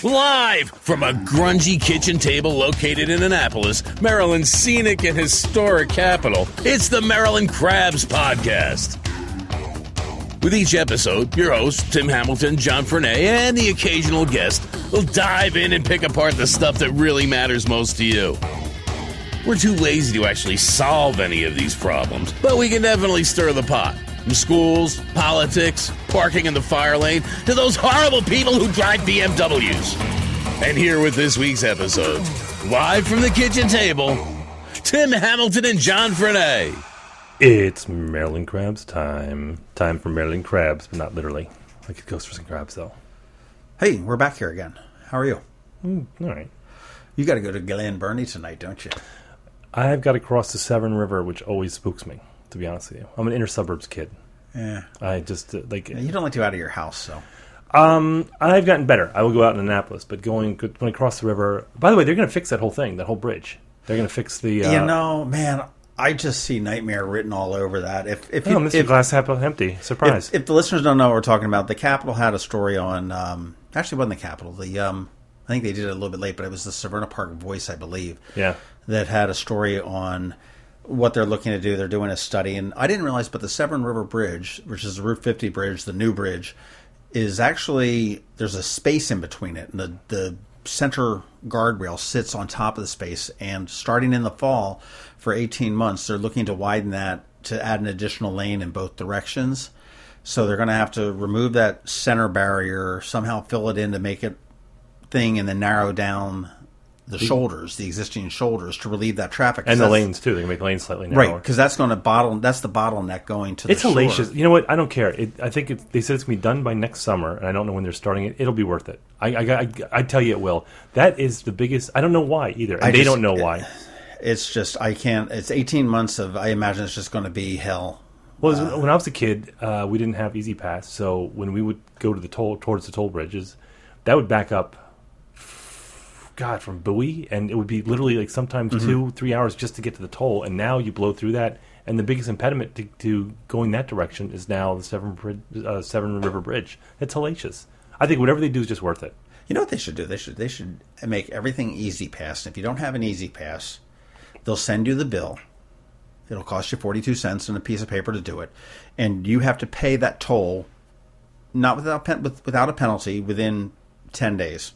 Live from a grungy kitchen table located in Annapolis, Maryland's scenic and historic capital, it's the Maryland Crabs Podcast. With each episode, your hosts, Tim Hamilton, John Frenay, and the occasional guest will dive in and pick apart the stuff that really matters most to you. We're too lazy to actually solve any of these problems, but we can definitely stir the pot. From schools, politics, parking in the fire lane, to those horrible people who drive BMWs. And here with this week's episode, live from the kitchen table, Tim Hamilton and John Frenay. It's Maryland Crabs time. Time for Maryland Crabs, but not literally. Like it goes for some crabs, though. Hey, we're back here again. How are you? All right. You got to go to Glen Burnie tonight, don't you? I've got to cross the Severn River, which always spooks me, to be honest with you. I'm an inner suburbs kid. Yeah. I just, You don't like to go out of your house, so. I've gotten better. I will go out in Annapolis, but when I cross the river... By the way, they're going to fix that whole thing, that whole bridge. They're going to fix the... man, I just see nightmare written all over that. If glass half empty. Surprise. If the listeners don't know what we're talking about, the Capitol had a story on... actually, it wasn't the Capitol. I think they did it a little bit late, but it was the Severna Park Voice, I believe. Yeah. That had a story on what they're looking to do. They're doing a study, and I didn't realize, but the Severn River Bridge, which is the Route 50 bridge, the new bridge, is actually, there's a space in between it, and the center guardrail sits on top of the space, and starting in the fall for 18 months, they're looking to widen that to add an additional lane in both directions. So they're going to have to remove that center barrier, somehow fill it in to make it thing, and then narrow down the shoulders, the existing shoulders, to relieve that traffic. And the lanes, too. They can make lanes slightly narrower. Right, because that's the bottleneck going to the It's hellacious. You know what? I don't care. I think they said it's going to be done by next summer, and I don't know when they're starting it. It'll be worth it. I tell you it will. That is the biggest... I don't know why, either. And they don't know why. It's just, I can't... It's 18 months of... I imagine it's just going to be hell. Well, when I was a kid, we didn't have Easy Pass, so when we would go to towards the toll bridges, that would back up... God, from Bowie, and it would be literally like sometimes 2-3 hours just to get to the toll, and now you blow through that, and the biggest impediment to going that direction is now the Severn River Bridge. It's hellacious. I think whatever they do is just worth it. You know what they should do? They should make everything Easy Pass. If you don't have an Easy Pass, they'll send you the bill. It'll cost you 42 cents and a piece of paper to do it, and you have to pay that toll, not without a penalty, within 10 days.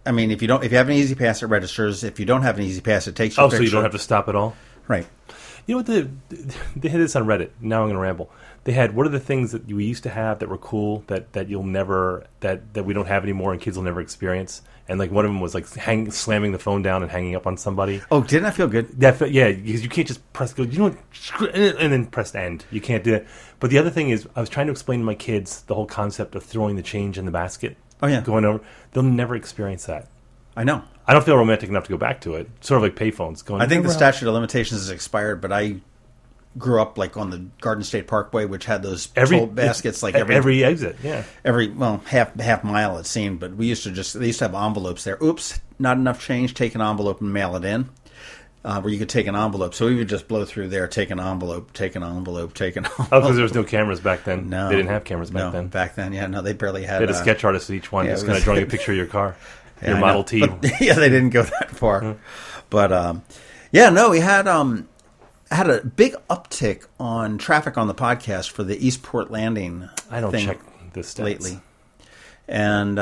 I mean, if you have an Easy Pass, it registers. If you don't have an Easy Pass, it takes your picture. So you don't have to stop at all? Right. You know what? They had this on Reddit. Now I'm going to ramble. They had, what are the things that we used to have that were cool that you'll never, that we don't have anymore and kids will never experience? And like one of them was like slamming the phone down and hanging up on somebody. Oh, didn't that feel good? Yeah, because you can't just press go. You know, and then press end. You can't do it. But the other thing is, I was trying to explain to my kids the whole concept of throwing the change in the basket. Oh yeah, going over. They'll never experience that. I know. I don't feel romantic enough to go back to it. Sort of like payphones. I think the statute of limitations has expired, but I grew up like on the Garden State Parkway, which had those toll baskets like every exit. Yeah, half mile it seemed. But they used to have envelopes there. Oops, not enough change. Take an envelope and mail it in. Where you could take an envelope. So we would just blow through there, take an envelope, take an envelope, take an envelope. Oh, because there was no cameras back then. No. They didn't have cameras back then. Back then, they barely had... They had a sketch artist at each one, just kind of drawing a picture of your car. Yeah, your Model T. But, they didn't go that far. Mm-hmm. But, we had a big uptick on traffic on the podcast for the Eastport Landing I don't check the stats lately. And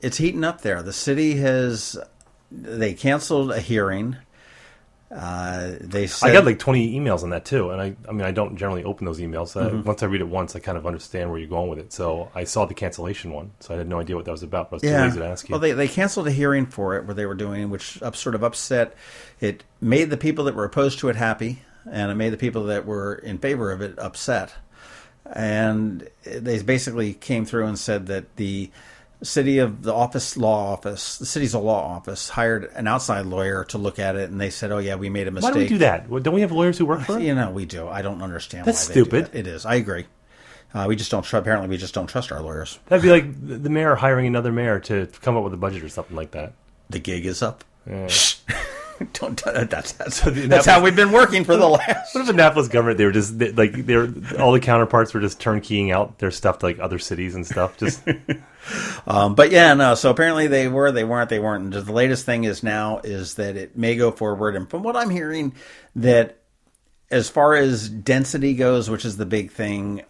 it's heating up there. The city they canceled a hearing. They said, I got like 20 emails on that too, and I don't generally open those emails. Once I read it once, I kind of understand where you're going with it. So I saw the cancellation one, so I had no idea what that was about. But I was too lazy to ask you. Well, they canceled a hearing for it where they were doing, which sort of upset. It made the people that were opposed to it happy, and it made the people that were in favor of it upset. And they basically came through and said that the city's law office hired an outside lawyer to look at it, and they said, "Oh yeah, we made a mistake." Why do we do that? Don't we have lawyers who work for it? We do. I don't understand. That's why stupid. They do that. It is. I agree. We just don't. Apparently, we just don't trust our lawyers. That'd be like the mayor hiring another mayor to come up with a budget or something like that. The gig is up. Yeah. That's how we've been working for the last. What if Annapolis government, they were just all the counterparts were just turnkeying out their stuff to like other cities and stuff. Just, but yeah, no. So apparently they weren't. And the latest thing is now is that it may go forward. And from what I'm hearing, that as far as density goes, which is the big thing,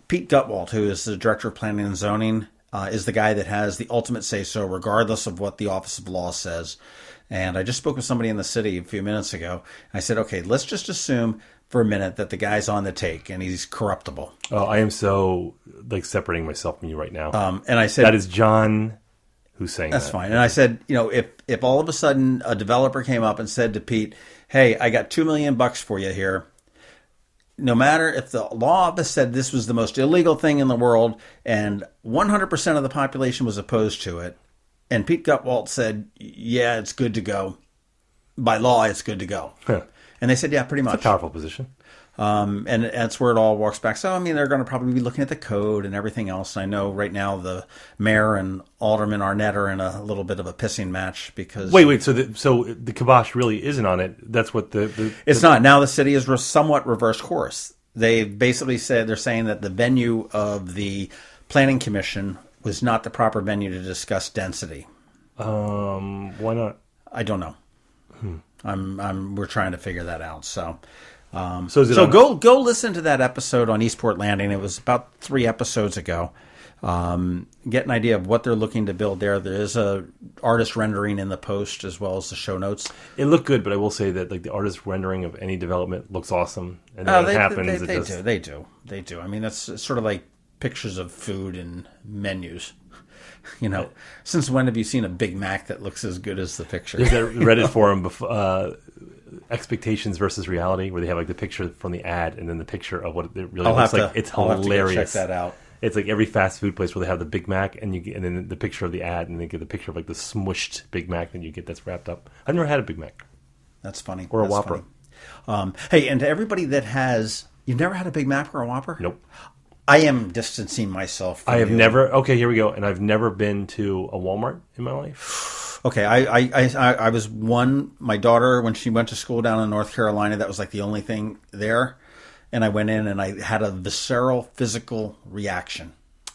Pete Gutwalt, who is the director of planning and zoning, is the guy that has the ultimate say so, regardless of what the Office of Law says. And I just spoke with somebody in the city a few minutes ago. I said, okay, let's just assume for a minute that the guy's on the take and he's corruptible. Oh, I am so like separating myself from you right now. And I said, that is John who's saying that's that. fine. And I said, if all of a sudden a developer came up and said to Pete, hey, I got $2 million for you here. No matter if the law office said this was the most illegal thing in the world and 100% of the population was opposed to it, and Pete Gutwalt said, yeah, it's good to go. By law, it's good to go. Huh. And they said, yeah, pretty much. It's a powerful position. And that's where it all walks back. So, I mean, they're going to probably be looking at the code and everything else. And I know right now the mayor and Alderman Arnett are in a little bit of a pissing match because... Wait. So the kibosh really isn't on it. That's what It's not. Now the city is somewhat reversed course. They basically said, they're saying that the venue of the planning commission was not the proper venue to discuss density. Why not? I don't know. We're trying to figure that out. So go listen to that episode on Eastport Landing. It was about 3 episodes ago. Get an idea of what they're looking to build there. There is a artist rendering in the post as well as the show notes. It looked good, but I will say that like the artist rendering of any development looks awesome. And then it happens. They do. I mean, that's sort of like pictures of food and menus. Since when have you seen a Big Mac that looks as good as the picture? There's a Reddit forum, expectations versus reality, where they have like the picture from the ad and then the picture of what it really looks like. It's hilarious. I'll have to check that out. It's like every fast food place where they have the Big Mac and then the picture of the ad, and they get the picture of like the smushed Big Mac that you get that's wrapped up. I've never had a Big Mac. That's funny. Or a Whopper. Hey, and to everybody you've never had a Big Mac or a Whopper? Nope. I am distancing myself from I have you. never. Okay, here we go. And I've never been to a Walmart in my life. Okay, I was my daughter, when she went to school down in North Carolina, that was like the only thing there. And I went in and I had a visceral physical reaction.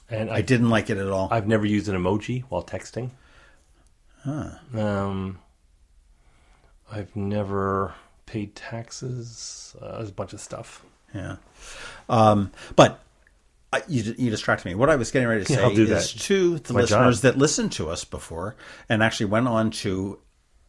And I didn't like it at all. I've never used an emoji while texting. Huh. I've never paid taxes. There's a bunch of stuff. Yeah. But you distracted me. What I was getting ready to say is to the listeners that listened to us before and actually went on to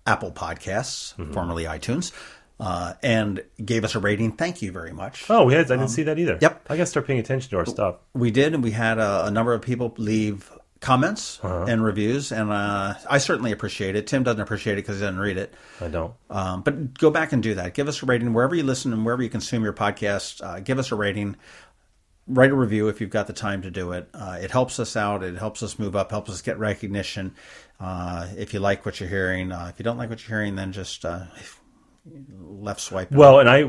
Apple Podcasts, formerly iTunes, and gave us a rating. Thank you very much. Oh, I didn't see that either. Yep. I got to start paying attention to our stuff. We did, and we had a number of people leave comments and reviews, and I certainly appreciate it. Tim doesn't appreciate it because he doesn't read it. I don't. But go back and do that. Give us a rating wherever you listen and wherever you consume your podcast. Give us a rating. Write a review if you've got the time to do it. It helps us out. It helps us move up, helps us get recognition. If you like what you're hearing. If you don't like what you're hearing, then just left swipe. Well, and I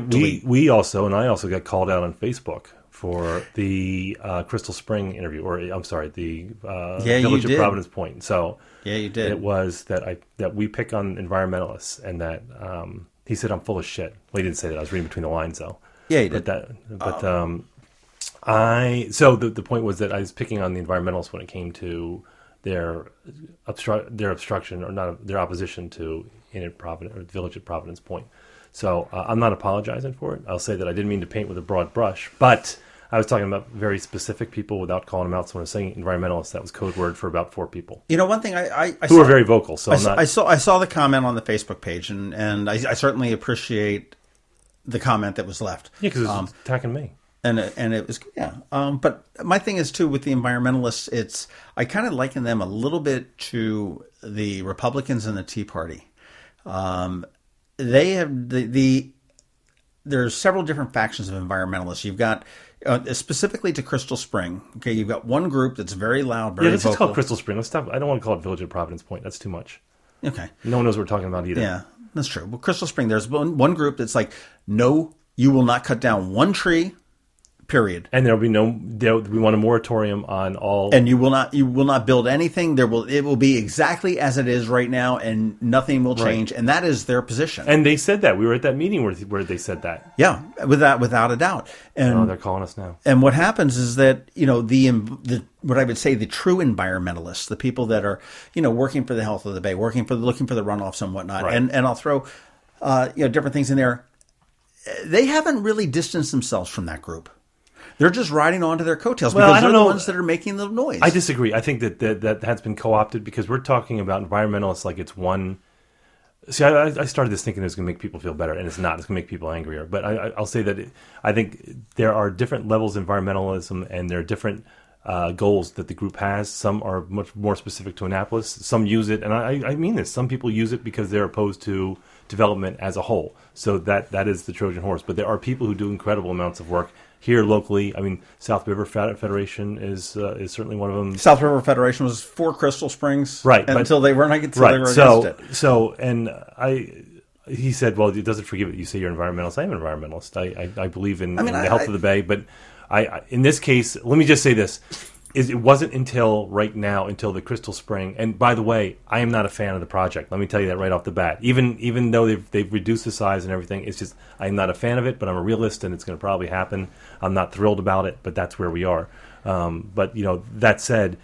also got called out on Facebook for the Crystal Spring interview, or I'm sorry, the Village of Providence Point. So yeah, you did. It was that we pick on environmentalists, and that he said I'm full of shit. Well, he didn't say that. I was reading between the lines, though. Yeah, he did. So the point was that I was picking on the environmentalists when it came to their obstruction, or not their opposition to Village at Providence Point. So I'm not apologizing for it. I'll say that I didn't mean to paint with a broad brush, but I was talking about very specific people without calling them out. So when I was saying environmentalists, that was code word for about 4 people. One thing I who were very vocal. So I saw the comment on the Facebook page, and I certainly appreciate the comment that was left. Yeah, because it was attacking me. And it was, yeah. But my thing is, too, with the environmentalists, I kind of liken them a little bit to the Republicans and the Tea Party. They have there's several different factions of environmentalists. You've got, specifically to Crystal Spring, okay, you've got one group that's very loud, very vocal. Let's just call it Crystal Spring. Let's stop. I don't want to call it Village at Providence Point. That's too much. Okay. No one knows what we're talking about either. Yeah, that's true. Well, Crystal Spring, there's one group that's like, no, you will not cut down one tree. Period. And we want a moratorium on all. And you will not build anything. It will be exactly as it is right now, and nothing will change. Right. And that is their position. And they said that. We were at that meeting where they said that. Yeah, without a doubt. And they're calling us now. And what happens is that the what I would say the true environmentalists, the people that are working for the health of the bay, looking for the runoffs and whatnot, right. and I'll throw different things in there. They haven't really distanced themselves from that group. They're just riding onto their coattails because they're the ones that are making the noise. I disagree. I think that has been co-opted because we're talking about environmentalists like it's one. See, I started this thinking it was going to make people feel better, and it's not. It's going to make people angrier. But I'll say that I think there are different levels of environmentalism, and there are different goals that the group has. Some are much more specific to Annapolis. Some use it, and I mean this. Some people use it because they're opposed to development as a whole. So that is the Trojan horse. But there are people who do incredible amounts of work here locally. I mean, South River Federation is certainly one of them. South River Federation was for Crystal Springs, right? Until they weren't against it. So, and he said, "Well, it doesn't forgive it. You say you're an environmentalist. I am an environmentalist. I believe in the health of the bay, but I in this case, let me just say this: it wasn't until the Crystal Spring. And by the way, I am not a fan of the project. Let me tell you that right off the bat. Even though they've reduced the size and everything, it's just I'm not a fan of it. But I'm a realist, and it's going to probably happen. I'm not thrilled about it, but that's where we are. But that said,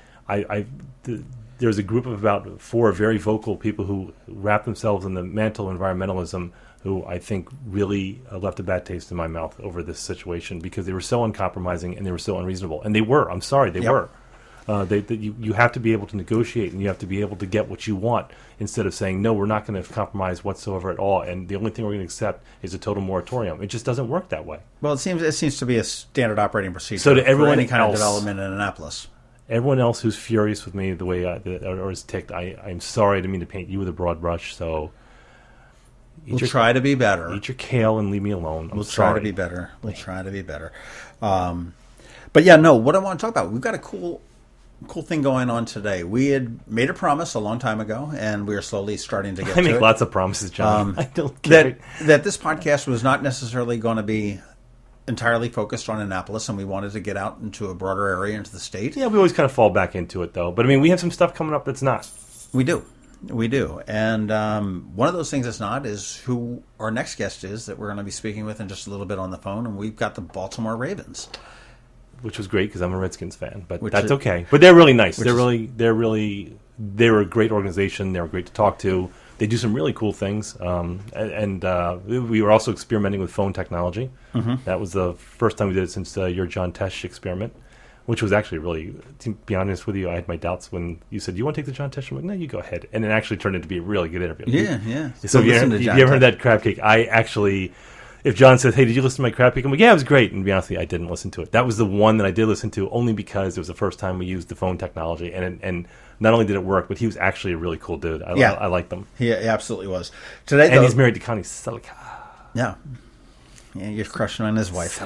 there's a group of about 4 very vocal people who wrap themselves in the mantle of environmentalism, who I think really left a bad taste in my mouth over this situation because they were so uncompromising and they were so unreasonable. And they were. I'm sorry, they were. You have to be able to negotiate, and you have to be able to get what you want instead of saying, no, we're not going to compromise whatsoever at all, and the only thing we're going to accept is a total moratorium. It just doesn't work that way. Well, it seems to be a standard operating procedure for any kind of development in Annapolis. Everyone else who's furious with me the way or is ticked, I'm sorry. I didn't mean to paint you with a broad brush, so... We'll try to be better. Eat your kale and leave me alone. We'll try to be better. But yeah, no, what I want to talk about, we've got a cool thing going on today. We had made a promise a long time ago, and we are slowly starting to get to it. I make lots of promises, John. I don't get that this podcast was not necessarily going to be entirely focused on Annapolis, and we wanted to get out into a broader area, into the state. Yeah, we always kind of fall back into it, though. But, I mean, we have some stuff coming up that's not. We do. And one of those things that's not is who our next guest is that we're going to be speaking with in just a little bit on the phone, and we've got the Baltimore Ravens. Which was great because I'm a Redskins fan, but that's okay. But they're really nice. They're a great organization. They're great to talk to. They do some really cool things. And we were also experimenting with phone technology. Mm-hmm. That was the first time we did it since your John Tesh experiment, which was actually really, to be honest with you, I had my doubts when you said, you want to take the John Tesh? I'm like, no, you go ahead. And it actually turned into be a really good interview. Yeah. So you ever heard that crab cake? I actually... If John says, hey, did you listen to my crab cake? I'm like, yeah, it was great. And to be honest with you, I didn't listen to it. That was the one that I did listen to only because it was the first time we used the phone technology. And not only did it work, but he was actually a really cool dude. I liked him. He absolutely was. Today, and he's married to Connie Selica. Yeah, you're crushing on his wife.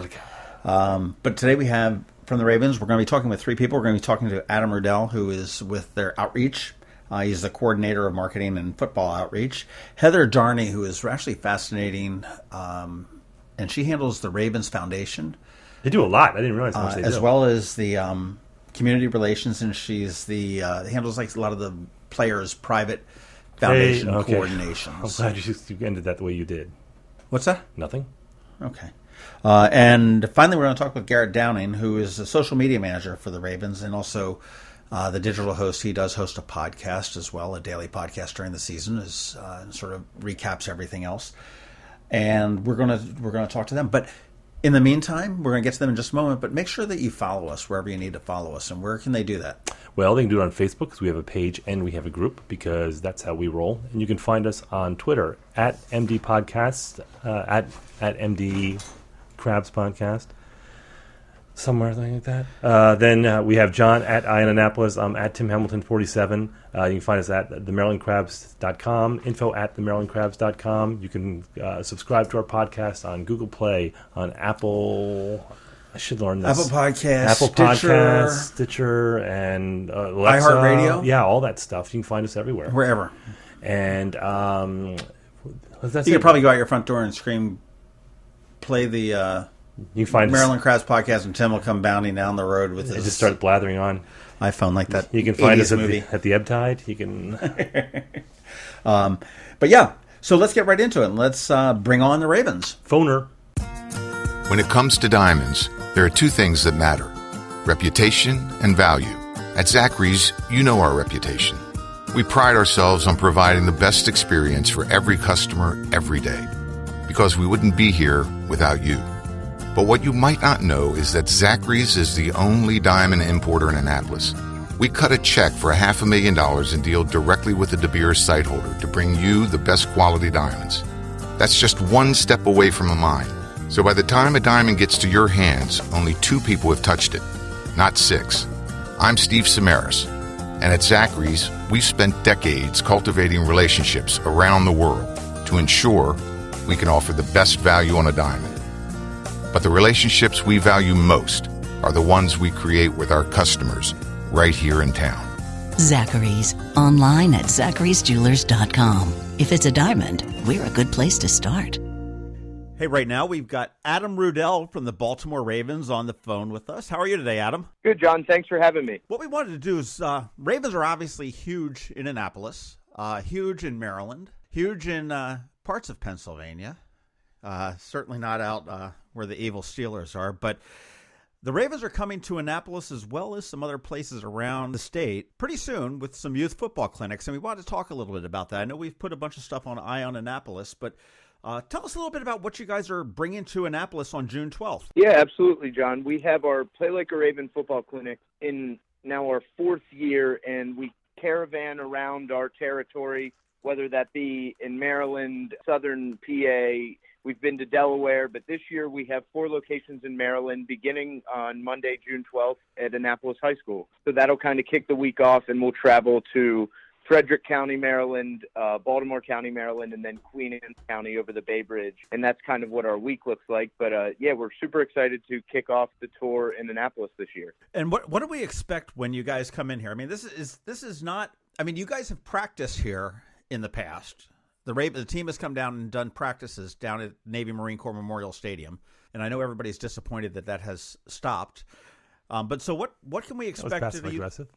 But today we have, from the Ravens, we're going to be talking with 3 people. We're going to be talking to Adam Riddell, who is with their outreach. He's the coordinator of marketing and football outreach. Heather Darney, who is actually fascinating, and she handles the Ravens Foundation. They do a lot. I didn't realize how much they do. As well as the community relations, and she's handles like a lot of the players' private foundation coordinations. I'm glad you ended that the way you did. What's that? Nothing. Okay. And finally, we're going to talk with Garrett Downing, who is a social media manager for the Ravens and also the digital host. He does host a podcast as well, a daily podcast during the season, and sort of recaps everything else. And we're gonna talk to them. But in the meantime, we're gonna get to them in just a moment. But make sure that you follow us wherever you need to follow us. And where can they do that? Well, they can do it on Facebook because we have a page and we have a group because that's how we roll. And you can find us on Twitter at MD Podcast, at MD Crabs Podcast. Somewhere like that. Then we have John at I in Annapolis. I'm at Tim Hamilton 47. You can find us at themarylandcrabs.com, info at themarylandcrabs.com. You can subscribe to our podcast on Google Play, on Apple. I should learn this. Apple Podcasts, Stitcher, and Alexa. iHeartRadio. Yeah, all that stuff. You can find us everywhere. Wherever. And you could probably go out your front door and scream, play the You find Maryland Crabs Podcast, and Tim will come bounding down the road with his just start blathering on iPhone like that. You can find us movie. at the ebb tide. You can. But yeah, so let's get right into it. Let's bring on the Ravens. Phoner. When it comes to diamonds, there are two things that matter: reputation and value. At Zachary's, you know our reputation. We pride ourselves on providing the best experience for every customer every day, because we wouldn't be here without you. But what you might not know is that Zachary's is the only diamond importer in Annapolis. We cut a check for $500,000 and deal directly with the De Beers site holder to bring you the best quality diamonds. That's just one step away from a mine. So by the time a diamond gets to your hands, only 2 people have touched it, not 6. I'm Steve Samaras, and at Zachary's, we've spent decades cultivating relationships around the world to ensure we can offer the best value on a diamond. But the relationships we value most are the ones we create with our customers right here in town. Zachary's, online at zacharysjewelers.com. If it's a diamond, we're a good place to start. Hey, right now we've got Adam Rudell from the Baltimore Ravens on the phone with us. How are you today, Adam? Good, John. Thanks for having me. What we wanted to do is, Ravens are obviously huge in Annapolis, huge in Maryland, huge in parts of Pennsylvania, certainly not out where the evil Steelers are, but the Ravens are coming to Annapolis as well as some other places around the state pretty soon with some youth football clinics, and we wanted to talk a little bit about that. I know we've put a bunch of stuff on Eye on Annapolis, but tell us a little bit about what you guys are bringing to Annapolis on June 12th. Yeah, absolutely, John. We have our Play Like a Raven football clinic in now our 4th year, and we caravan around our territory, whether that be in Maryland, southern PA. We've been to Delaware, but this year we have 4 locations in Maryland, beginning on Monday, June 12th at Annapolis High School. So that'll kind of kick the week off, and we'll travel to Frederick County, Maryland, Baltimore County, Maryland, and then Queen Anne County over the Bay Bridge. And that's kind of what our week looks like. But, yeah, we're super excited to kick off the tour in Annapolis this year. And what do we expect when you guys come in here? I mean, this is not – I mean, you guys have practiced here in the past. The team has come down and done practices down at Navy Marine Corps Memorial Stadium. And I know everybody's disappointed that has stopped. But so what can we expect? That was passive aggressive.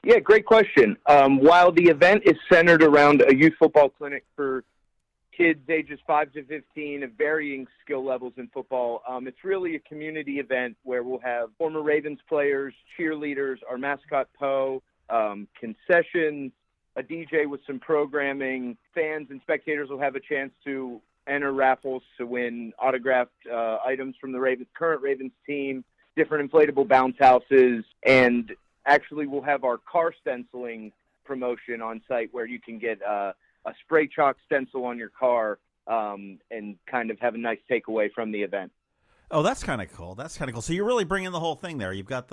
Yeah, great question. While the event is centered around a youth football clinic for kids ages 5 to 15 of varying skill levels in football, it's really a community event where we'll have former Ravens players, cheerleaders, our mascot Poe, concessions, a DJ with some programming. Fans and spectators will have a chance to enter raffles to win autographed items from the current Ravens team, different inflatable bounce houses, and actually, we'll have our car stenciling promotion on site where you can get a spray chalk stencil on your car and kind of have a nice takeaway from the event. Oh, that's kind of cool. So you're really bringing the whole thing there. You've got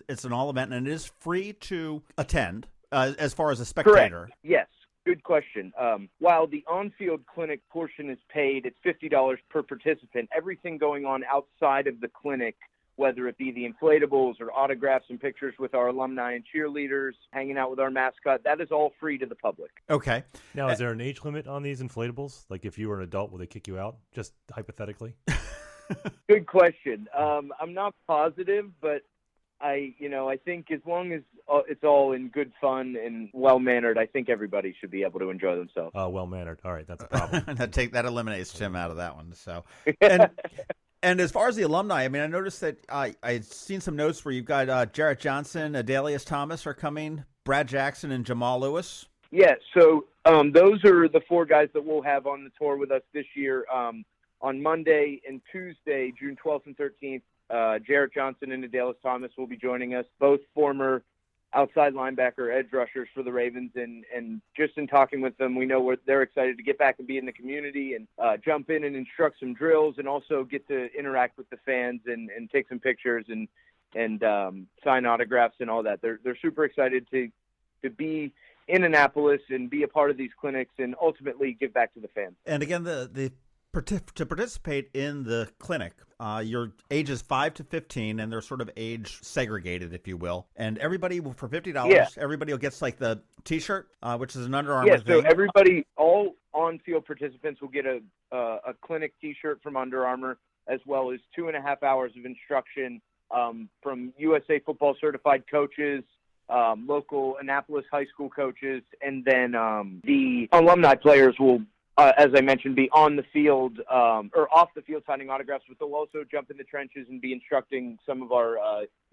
it's an all event, and it is free to attend as far as a spectator. Correct. Yes. Good question. While the on-field clinic portion is paid, it's $50 per participant. Everything going on outside of the clinic, whether it be the inflatables or autographs and pictures with our alumni and cheerleaders, hanging out with our mascot, that is all free to the public. Okay. Now, is there an age limit on these inflatables? Like if you were an adult, will they kick you out, just hypothetically? Good question. I'm not positive, but I think as long as it's all in good fun and well-mannered, I think everybody should be able to enjoy themselves. Well-mannered. All right, that's a problem. that eliminates Tim out of that one. So. And as far as the alumni, I mean, I noticed that I'd seen some notes where you've got Jarrett Johnson, Adalius Thomas are coming, Brad Jackson, and Jamal Lewis. Yeah, so those are the 4 guys that we'll have on the tour with us this year. On Monday and Tuesday, June 12th and 13th, Jarrett Johnson and Adalius Thomas will be joining us, both former outside linebacker edge rushers for the Ravens, and just in talking with them, we know they're excited to get back and be in the community and jump in and instruct some drills, and also get to interact with the fans and take some pictures and sign autographs and all that. They're super excited to be in Annapolis and be a part of these clinics and ultimately give back to the fans. And again, to participate in the clinic, your ages 5 to 15, and they're sort of age segregated, if you will. And everybody will, for $50, everybody will get like the T-shirt, which is an Under Armour thing. So everybody, all on-field participants will get a clinic T-shirt from Under Armour, as well as 2.5 hours of instruction from USA Football certified coaches, local Annapolis high school coaches, and then the alumni players will, as I mentioned, be on the field or off the field signing autographs, but they'll also jump in the trenches and be instructing some of our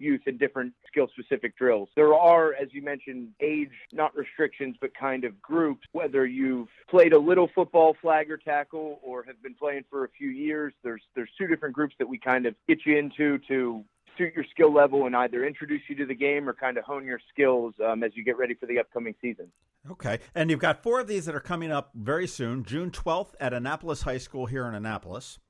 youth in different skill-specific drills. There are, as you mentioned, age, not restrictions, but kind of groups, whether you've played a little football, flag, or tackle, or have been playing for a few years. There's two different groups that we kind of get you into to suit your skill level and either introduce you to the game or kind of hone your skills as you get ready for the upcoming season. Okay. And you've got 4 of these that are coming up very soon. June 12th at Annapolis High School here in Annapolis.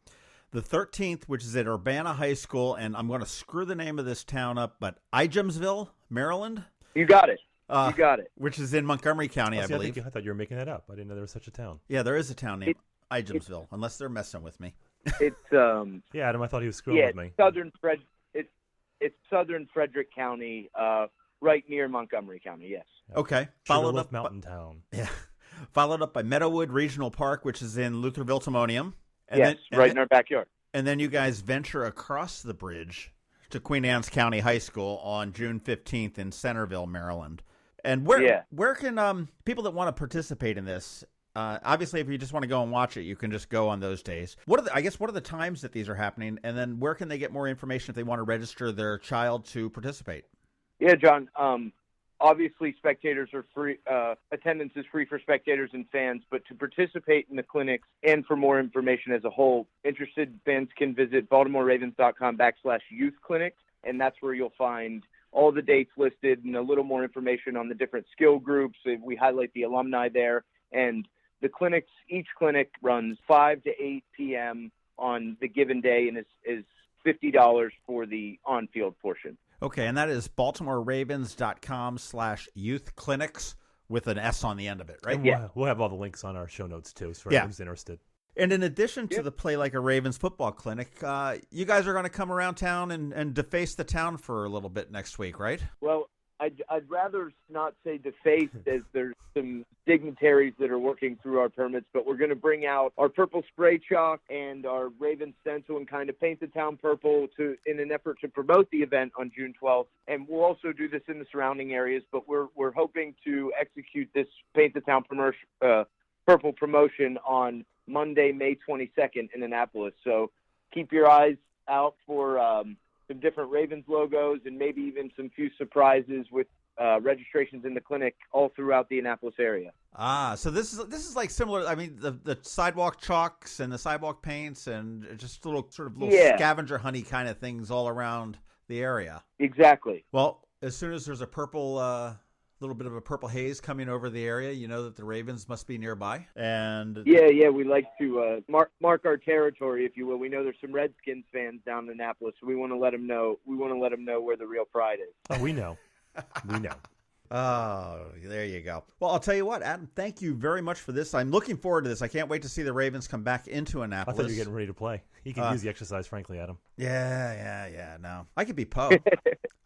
The 13th, which is at Urbana High School, and I'm going to screw the name of this town up, but Ijamsville, Maryland? You got it. You got it. Which is in Montgomery County, I believe. I thought you were making that up. I didn't know there was such a town. Yeah, there is a town named Ijamsville, unless they're messing with me. It's yeah, Adam, I thought he was screwing with me. It's southern Frederick County, right near Montgomery County, yes. Okay. Followed up Mountain Town. Yeah. Followed up by Meadowood Regional Park, which is in Lutherville, Timonium. Right in our backyard. And then you guys venture across the bridge to Queen Anne's County High School on June 15th in Centerville, Maryland. And where can people that want to participate in this, obviously if you just want to go and watch it, you can just go on those days. What are the times that these are happening? And then where can they get more information if they want to register their child to participate? Yeah, John. Obviously, spectators are free. Attendance is free for spectators and fans. But to participate in the clinics and for more information as a whole, interested fans can visit BaltimoreRavens.com/youth clinics, and that's where you'll find all the dates listed and a little more information on the different skill groups. We highlight the alumni there, and the clinics. Each clinic runs 5 to 8 p.m. on the given day, and is $50 for the on-field portion. Okay, and that is BaltimoreRavens.com/youth clinics with an S on the end of it, right? Yeah. We'll have all the links on our show notes, too, so everyone's interested. And in addition to the Play Like a Ravens football clinic, you guys are going to come around town and deface the town for a little bit next week, right? Well, I'd rather not say deface, as there's some dignitaries that are working through our permits, but we're going to bring out our purple spray chalk and our Raven stencil and kind of paint the town purple in an effort to promote the event on June 12th. And we'll also do this in the surrounding areas, but we're hoping to execute this paint the town purple promotion on Monday, May 22nd in Annapolis. So keep your eyes out for some different Ravens logos and maybe even some few surprises with registrations in the clinic all throughout the Annapolis area. So this is like similar. I mean, the sidewalk chalks and the sidewalk paints and just little scavenger hunty kind of things all around the area. Exactly. Well, as soon as there's a purple, little bit of a purple haze coming over the area, you know that the Ravens must be nearby. And yeah, we like to mark our territory, if you will. We know there's some Redskins fans down in Annapolis, so we want to let them know. We want to let them know where the real pride is. Oh, we know. We know. Oh, there you go. Well, I'll tell you what, Adam, thank you very much for this. I'm looking forward to this. I can't wait to see the Ravens come back into Annapolis. I thought you were getting ready to play. You can use the exercise, frankly, Adam. Yeah. No, I could be Poe.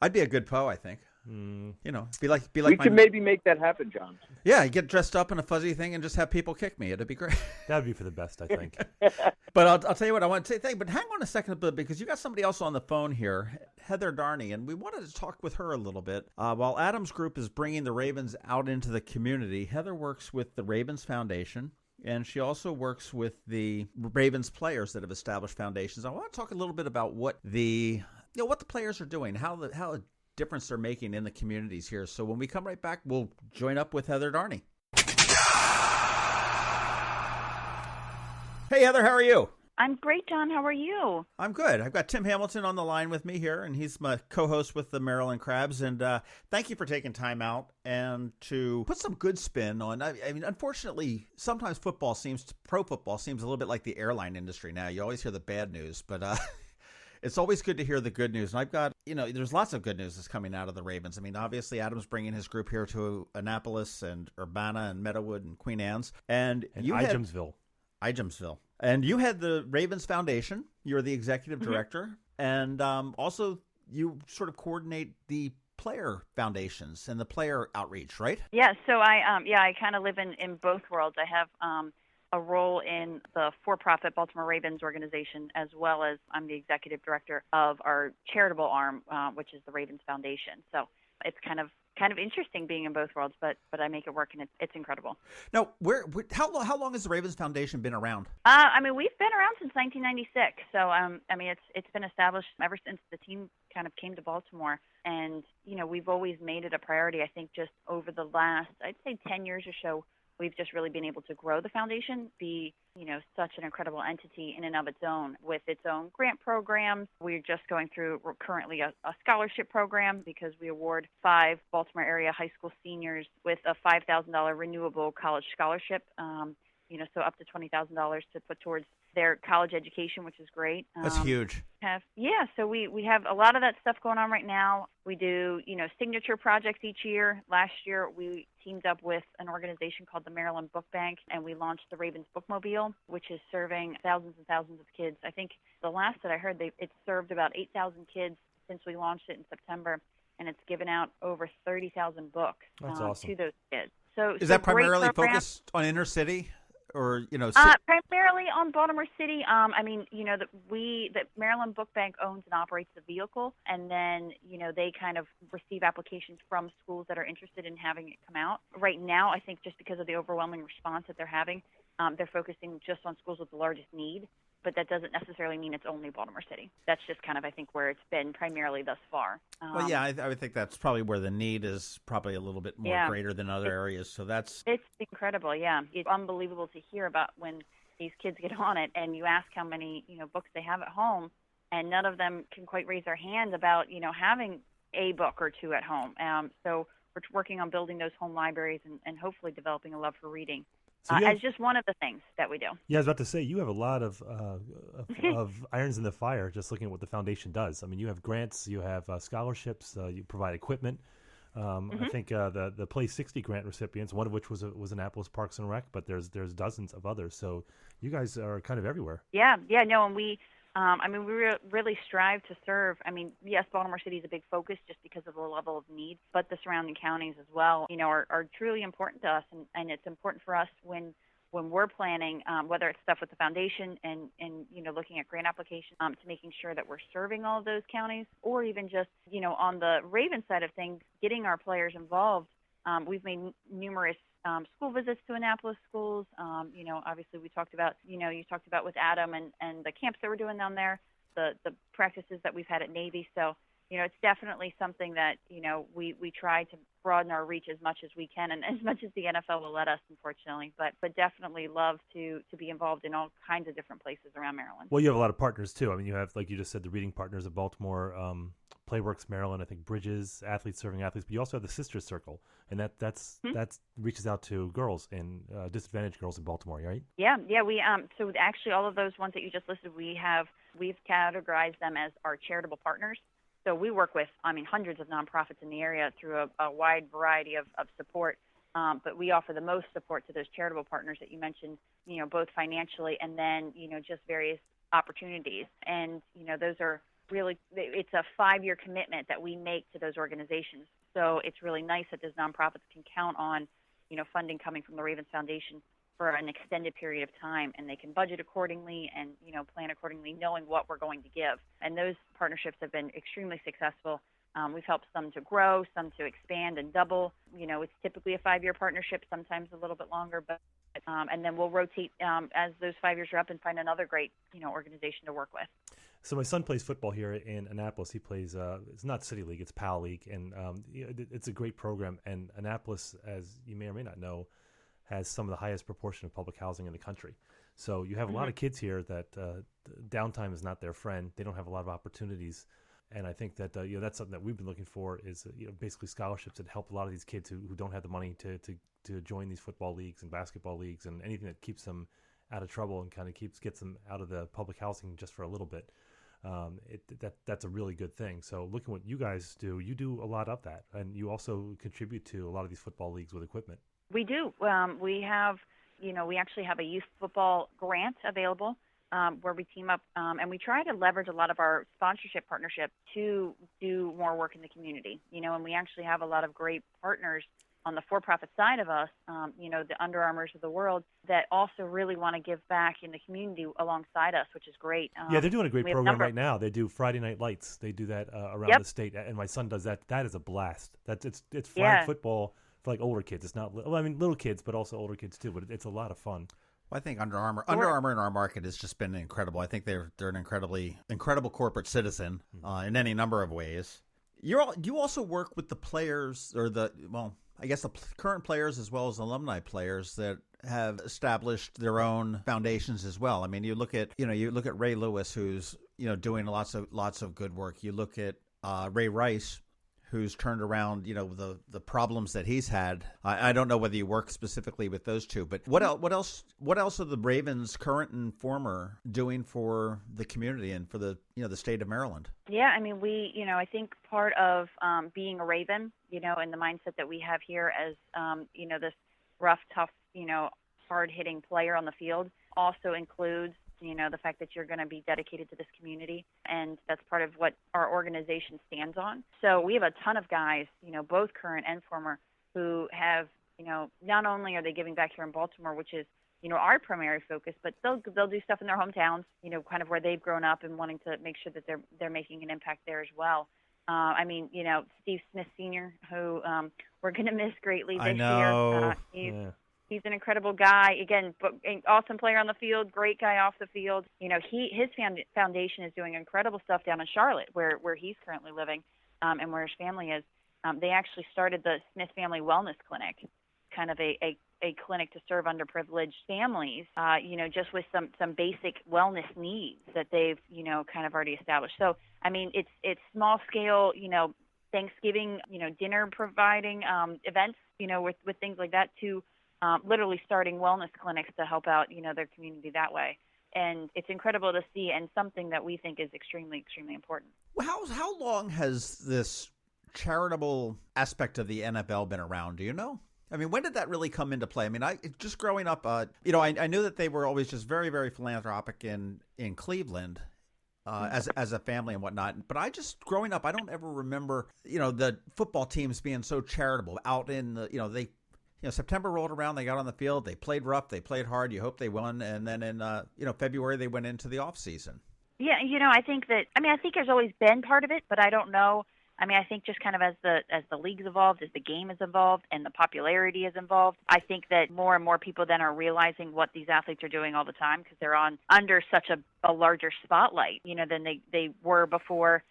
I'd be a good Poe, I think. You know, be like. We could maybe make that happen, John. Yeah, get dressed up in a fuzzy thing and just have people kick me. It'd be great. That'd be for the best, I think. But I'll tell you what, I want to say thank you. But hang on a second, because you got somebody else on the phone here, Heather Darney, and we wanted to talk with her a little bit. While Adam's group is bringing the Ravens out into the community, Heather works with the Ravens Foundation. And she also works with the Ravens players that have established foundations. I want to talk a little bit about what the players are doing, how a difference they're making in the communities here. So when we come right back, we'll join up with Heather Darney. Hey, Heather, how are you? I'm great, John. How are you? I'm good. I've got Tim Hamilton on the line with me here, and he's my co-host with the Maryland Crabs. And thank you for taking time out and to put some good spin on. I mean, unfortunately, sometimes pro football seems a little bit like the airline industry now. You always hear the bad news, but it's always good to hear the good news. And I've got, there's lots of good news that's coming out of the Ravens. I mean, obviously, Adam's bringing his group here to Annapolis and Urbana and Meadowood and Queen Anne's. And you Ijamsville. And you had the Ravens Foundation. You're the executive director. And also you sort of coordinate the player foundations and the player outreach, right? Yeah, so I kind of live in both worlds. I have a role in the for-profit Baltimore Ravens organization, as well as I'm the executive director of our charitable arm, which is the Ravens Foundation. So it's kind of interesting being in both worlds, but I make it work, and it's incredible. Now, how long has the Ravens Foundation been around? We've been around since 1996. So it's been established ever since the team kind of came to Baltimore, and we've always made it a priority. I think just over the last, I'd say 10 years or so, we've just really been able to grow the foundation, be such an incredible entity in and of its own, with its own grant programs. We're just going through currently a scholarship program because we award 5 Baltimore area high school seniors with a $5,000 renewable college scholarship. So up to $20,000 to put towards their college education, which is great. That's huge. So we have a lot of that stuff going on right now. We do, signature projects each year. Last year, we teamed up with an organization called the Maryland Book Bank, and we launched the Ravens bookmobile, which is serving thousands and thousands of kids. I think the last that I heard, it's served about 8,000 kids since we launched it in September, and it's given out over 30,000 books to those kids. So is that primarily focused on inner city? Or primarily on Baltimore City. The Maryland Book Bank owns and operates the vehicle, and then they kind of receive applications from schools that are interested in having it come out. Right now, I think just because of the overwhelming response that they're having, they're focusing just on schools with the largest need. But that doesn't necessarily mean it's only Baltimore City. That's just kind of, I think, where it's been primarily thus far. I would think that's probably where the need is probably a little bit more greater than other areas. So it's incredible. Yeah, it's unbelievable to hear about when these kids get on it, and you ask how many books they have at home, and none of them can quite raise their hand about having a book or two at home. So we're working on building those home libraries and hopefully developing a love for reading. As just one of the things that we do. Yeah, I was about to say, you have a lot of irons in the fire just looking at what the foundation does. I mean, you have grants, you have scholarships, you provide equipment. I think the Play 60 grant recipients, one of which was Annapolis Parks and Rec, but there's dozens of others. So you guys are kind of everywhere. And we really strive to serve. Yes, Baltimore City is a big focus just because of the level of need, but the surrounding counties as well, are truly important to us, and it's important for us when we're planning, whether it's stuff with the foundation and looking at grant applications, to making sure that we're serving all of those counties, or even just, on the Ravens side of things, getting our players involved. We've made numerous school visits to Annapolis schools. Obviously we talked about, you talked about with Adam and the camps that we're doing down there, the practices that we've had at Navy. So, it's definitely something that, we try to broaden our reach as much as we can, and as much as the NFL will let us, unfortunately, but definitely love to be involved in all kinds of different places around Maryland. Well, you have a lot of partners too. You have, like you just said, the Reading Partners of Baltimore, Playworks Maryland, I think Bridges, Athletes Serving Athletes, but you also have the Sisters Circle, and that reaches out to girls and disadvantaged girls in Baltimore, right? Yeah. We so actually all of those ones that you just listed, we've categorized them as our charitable partners. So we work with, hundreds of nonprofits in the area through a wide variety of support. But we offer the most support to those charitable partners that you mentioned, both financially and then, just various opportunities. And, those are really, it's a 5-year commitment that we make to those organizations. So it's really nice that those nonprofits can count on, funding coming from the Ravens Foundation for an extended period of time, and they can budget accordingly and, plan accordingly, knowing what we're going to give. And those partnerships have been extremely successful. We've helped some to grow, some to expand and double. It's typically a 5-year partnership, sometimes a little bit longer, but and then we'll rotate as those 5 years are up and find another great, organization to work with. So my son plays football here in Annapolis. He plays, it's not City League, it's PAL League, and it's a great program. And Annapolis, as you may or may not know, has some of the highest proportion of public housing in the country. So you have a lot of kids here that downtime is not their friend. They don't have a lot of opportunities. And I think that that's something that we've been looking for is basically scholarships that help a lot of these kids who don't have the money to join these football leagues and basketball leagues and anything that keeps them out of trouble and kind of gets them out of the public housing just for a little bit. That's a really good thing. So looking at what you guys do, you do a lot of that, and you also contribute to a lot of these football leagues with equipment. We do. We actually have a youth football grant available where we team up, and we try to leverage a lot of our sponsorship partnership to do more work in the community. And we actually have a lot of great partners on the for-profit side of us, the Under Armours of the world that also really want to give back in the community alongside us, which is great. Yeah, they're doing a great program right now. They do Friday Night Lights. They do that around the state, and my son does that. That is a blast. It's flag football for like older kids. It's not, little kids, but also older kids too. But it's a lot of fun. Well, I think Under Armour in our market has just been incredible. I think they're an incredible corporate citizen in any number of ways. You also work with the players or the current players as well as alumni players that have established their own foundations as well. I mean, you look at Ray Lewis, who's doing lots of good work. You look at Ray Rice, who's turned around the problems that he's had. I don't know whether you work specifically with those two, but what else are the Ravens, current and former, doing for the community and for the the state of Maryland? Yeah, I mean, I think part of being a Raven, and the mindset that we have here as this rough, tough, hard-hitting player on the field also includes the fact that you're going to be dedicated to this community, and that's part of what our organization stands on. So we have a ton of guys, both current and former, who have, not only are they giving back here in Baltimore, which is, our primary focus, but they'll do stuff in their hometowns, kind of where they've grown up and wanting to make sure that they're making an impact there as well. Steve Smith Sr., who we're going to miss greatly this year. He's an incredible guy. Again, an awesome player on the field, great guy off the field. His foundation is doing incredible stuff down in Charlotte, where he's currently living, and where his family is. They actually started the Smith Family Wellness Clinic, kind of a clinic to serve underprivileged families, just with some basic wellness needs that they've, kind of already established. So, I mean, it's small scale, Thanksgiving, dinner providing events, with things like that, to literally starting wellness clinics to help out, their community that way. And it's incredible to see, and something that we think is extremely, extremely important. Well, how long has this charitable aspect of the NFL been around? Do you know? I mean, when did that really come into play? I mean, just growing up, I knew that they were always just very, very philanthropic in Cleveland as a family and whatnot. But growing up, I don't ever remember, the football teams being so charitable out in the, September rolled around, they got on the field, they played rough, they played hard, you hope they won, and then in February they went into the off season. Yeah, I think there's always been part of it, but I don't know. I mean, I think just kind of as the league's evolved, as the game has evolved, and the popularity has evolved, I think that more and more people then are realizing what these athletes are doing all the time, because they're under such a larger spotlight, than they were before.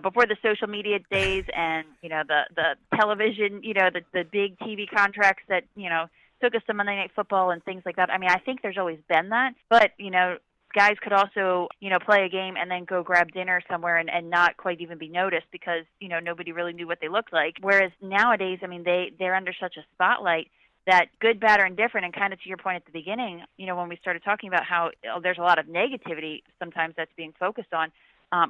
Before the social media days and, the television, the big TV contracts that, took us to Monday Night Football and things like that. I mean, I think there's always been that. But, guys could also, play a game and then go grab dinner somewhere and not quite even be noticed because, nobody really knew what they looked like. Whereas nowadays, I mean, they're under such a spotlight that good, bad, or indifferent, and kind of to your point at the beginning, when we started talking about how there's a lot of negativity sometimes that's being focused on.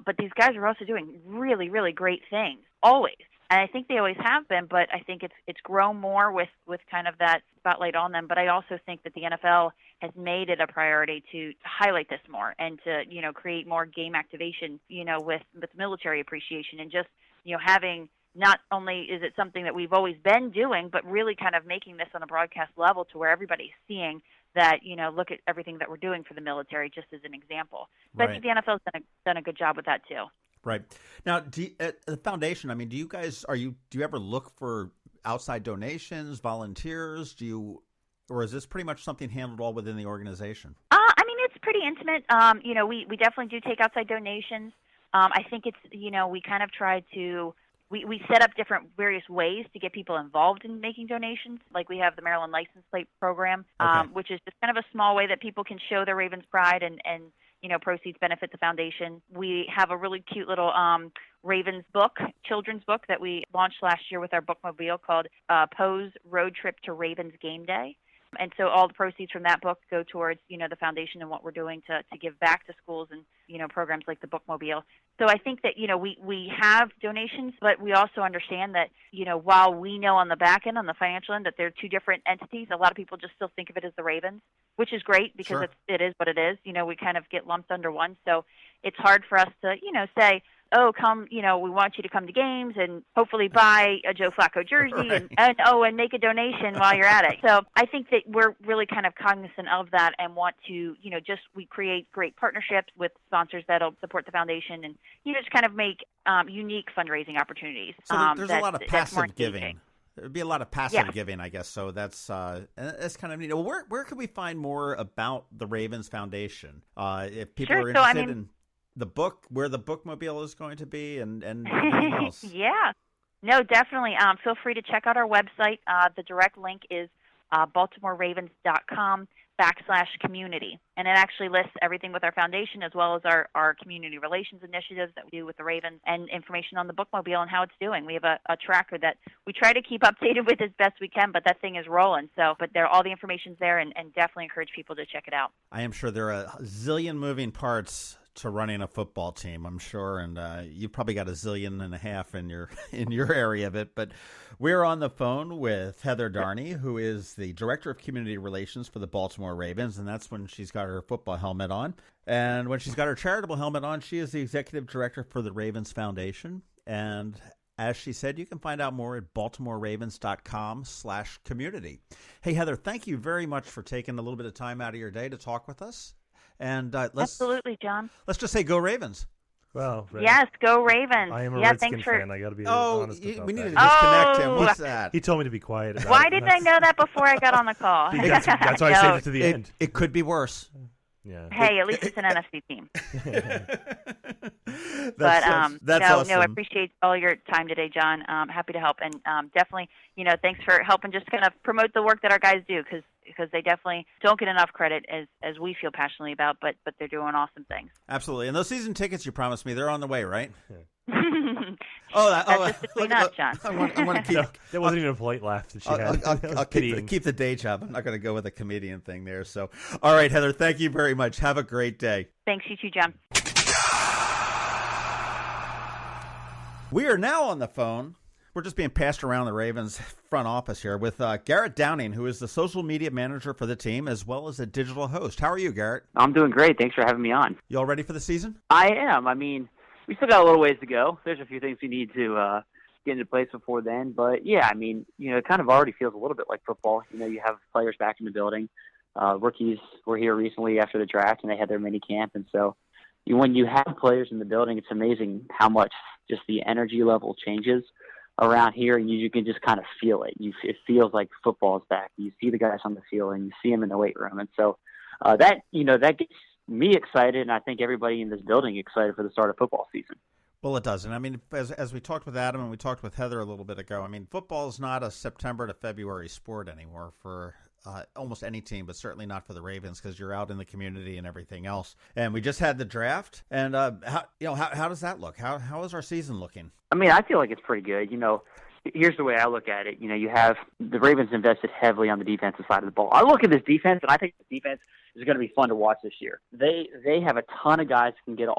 But these guys are also doing really, really great things, always. And I think they always have been, but I think it's grown more with kind of that spotlight on them. But I also think that the NFL has made it a priority to highlight this more and to, create more game activation, with military appreciation and just, having not only is it something that we've always been doing, but really kind of making this on a broadcast level to where everybody's seeing that, look at everything that we're doing for the military, just as an example. So right. I think the NFL's done a good job with that too. Right. Now, at the foundation, I mean, do you ever look for outside donations, volunteers? Or is this pretty much something handled all within the organization? I mean, it's pretty intimate. We definitely do take outside donations. I think it's, we kind of try to, we set up different various ways to get people involved in making donations. Like we have the Maryland License Plate Program, which is just kind of a small way that people can show their Ravens pride and proceeds benefit the foundation. We have a really cute little Ravens book, children's book that we launched last year with our bookmobile called Poe's Road Trip to Ravens Game Day. And so all the proceeds from that book go towards, the foundation and what we're doing to give back to schools and, programs like the bookmobile. So I think that, we have donations, but we also understand that, while we know on the back end, on the financial end, that they're two different entities, a lot of people just still think of it as the Ravens, which is great because it is what it is. We kind of get lumped under one. So it's hard for us to, say, oh, come, we want you to come to games and hopefully buy a Joe Flacco jersey Right. and make a donation while you're at it. So I think that we're really kind of cognizant of that and want to, we create great partnerships with sponsors that'll support the foundation and, just kind of make unique fundraising opportunities. So there's a lot of passive giving. There'd be a lot of passive giving, I guess. So that's kind of neat. Well, where can we find more about the Ravens Foundation? If people are interested in the book, where the bookmobile is going to be, and everything else. Yeah. No, definitely. Feel free to check out our website. The direct link is BaltimoreRavens.com/community. And it actually lists everything with our foundation as well as our community relations initiatives that we do with the Ravens and information on the bookmobile and how it's doing. We have a tracker that we try to keep updated with as best we can, but that thing is rolling. But all the information's there and definitely encourage people to check it out. I am sure there are a zillion moving parts to running a football team, I'm sure, and you've probably got a zillion and a half in your area of it. But we're on the phone with Heather Darney, who is the Director of Community Relations for the Baltimore Ravens, and that's when she's got her football helmet on. And when she's got her charitable helmet on, she is the Executive Director for the Ravens Foundation. And as she said, you can find out more at BaltimoreRavens.com/community. Hey, Heather, thank you very much for taking a little bit of time out of your day to talk with us. And Absolutely, John. Let's just say go Ravens. Well, yes, go Ravens. I am a Redskins fan. I got to be honest about we need to that. disconnect him. What's that? He told me to be quiet about Why it. didn't I know that before I got on the call? That's why I saved it to the end. It could be worse. Yeah. Hey, at least it's an NFC team. That's awesome. No, I appreciate all your time today, John. Happy to help, and definitely, thanks for helping just kind of promote the work that our guys do, because they definitely don't get enough credit as we feel passionately about, but they're doing awesome things. Absolutely, and those season tickets you promised me, they're on the way, right? That's just between us, John. I want to keep. That wasn't even a polite laugh that she had. I'll keep the day job. I'm not going to go with a comedian thing there. So, all right, Heather, thank you very much. Have a great day. Thanks, you too, John. We are now on the phone. We're just being passed around the Ravens front office here with Garrett Downing, who is the social media manager for the team, as well as a digital host. How are you, Garrett? I'm doing great. Thanks for having me on. You all ready for the season? I am. I mean, we still got a little ways to go. There's a few things we need to get into place before then. But, yeah, I mean, it kind of already feels a little bit like football. You have players back in the building. Rookies were here recently after the draft, and they had their mini camp. And so when you have players in the building, it's amazing how much just the energy level changes around here, and you can just kind of feel it. It feels like football is back. You see the guys on the field, and you see them in the weight room. And so that gets me excited, and I think everybody in this building excited for the start of football season. Well, it does. And I mean, as we talked with Adam and we talked with Heather a little bit ago, I mean, football is not a September to February sport anymore for almost any team, but certainly not for the Ravens, because you're out in the community and everything else. And we just had the draft. And how does that look? How is our season looking? I mean, I feel like it's pretty good. Here's the way I look at it. You have the Ravens invested heavily on the defensive side of the ball. I look at this defense, and I think the defense is going to be fun to watch this year. They have a ton of guys who can get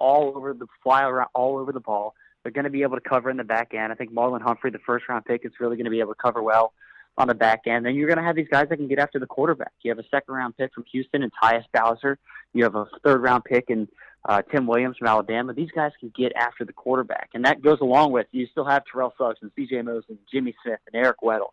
fly around all over the ball. They're going to be able to cover in the back end. I think Marlon Humphrey, the first-round pick, is really going to be able to cover well on the back end. Then you're going to have these guys that can get after the quarterback. You have a second-round pick from Houston and Tyus Bowser. You have a third-round pick in Tim Williams from Alabama. These guys can get after the quarterback, and that goes along with you still have Terrell Suggs and C.J. Moses and Jimmy Smith and Eric Weddle.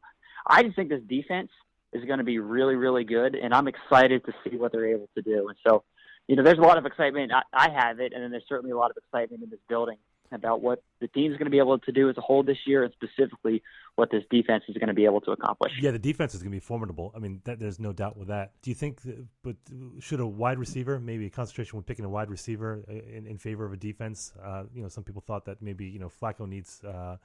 I just think this defense is going to be really, really good, and I'm excited to see what they're able to do. And so, there's a lot of excitement. I have it, and then there's certainly a lot of excitement in this building about what the team's going to be able to do as a whole this year, and specifically what this defense is going to be able to accomplish. Yeah, the defense is going to be formidable. I mean, there's no doubt with that. Do you think, but should a wide receiver, maybe a concentration when picking a wide receiver in favor of a defense? Some people thought that maybe, Flacco needs a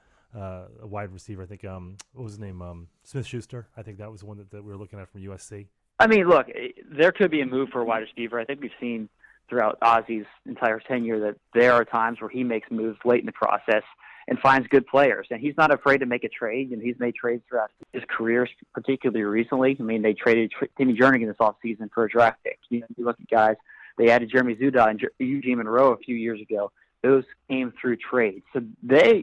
wide receiver. I think, what was his name? Smith-Schuster. I think that was the one that we were looking at from USC. I mean, look, there could be a move for a wide receiver. I think we've seen throughout Ozzy's entire tenure that there are times where he makes moves late in the process and finds good players. And he's not afraid to make a trade, and he's made trades throughout his career, particularly recently. I mean, they traded Timmy Jernigan this offseason for a draft pick. You look at guys, they added Jeremy Zuda and Eugene Monroe a few years ago. Those came through trades. So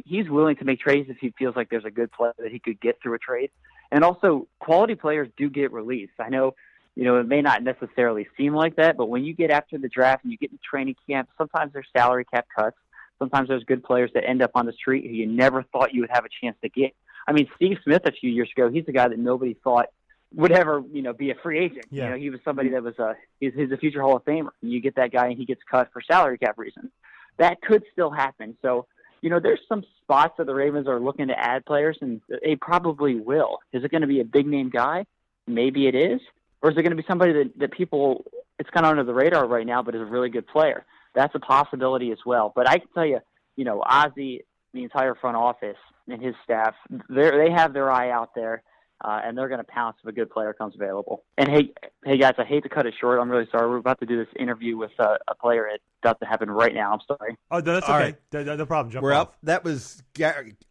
he's willing to make trades if he feels like there's a good player that he could get through a trade. And also, quality players do get released. I know, it may not necessarily seem like that, but when you get after the draft and you get in training camp, sometimes there's salary cap cuts. sometimes there's good players that end up on the street who you never thought you would have a chance to get. I mean, Steve Smith a few years ago, he's a guy that nobody thought would ever, be a free agent. Yeah. He was somebody that was he's a future Hall of Famer. And you get that guy and he gets cut for salary cap reasons. That could still happen. So, there's some spots that the Ravens are looking to add players, and they probably will. Is it going to be a big-name guy? Maybe it is. Or is it going to be somebody that people, it's kind of under the radar right now, but is a really good player? That's a possibility as well. But I can tell you, Ozzie, the entire front office, and his staff, they have their eye out there, and they're going to pounce if a good player comes available. And hey guys, I hate to cut it short. I'm really sorry. We're about to do this interview with a player. It's about to happen right now. I'm sorry. Oh, that's okay. Right. No problem. Jump We're off. up. That was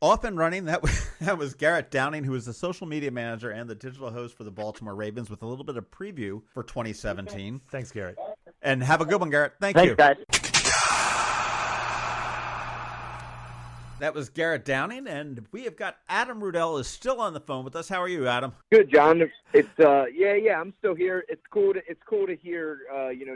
off and running. That was Garrett Downing, who is the social media manager and the digital host for the Baltimore Ravens, with a little bit of preview for 2017. Thanks, Garrett. And have a good one, Garrett. Thanks you. Guys. That was Garrett Downing, and we have got Adam Rudell is still on the phone with us. How are you, Adam? Good, John. It's yeah, I'm still here. It's cool to hear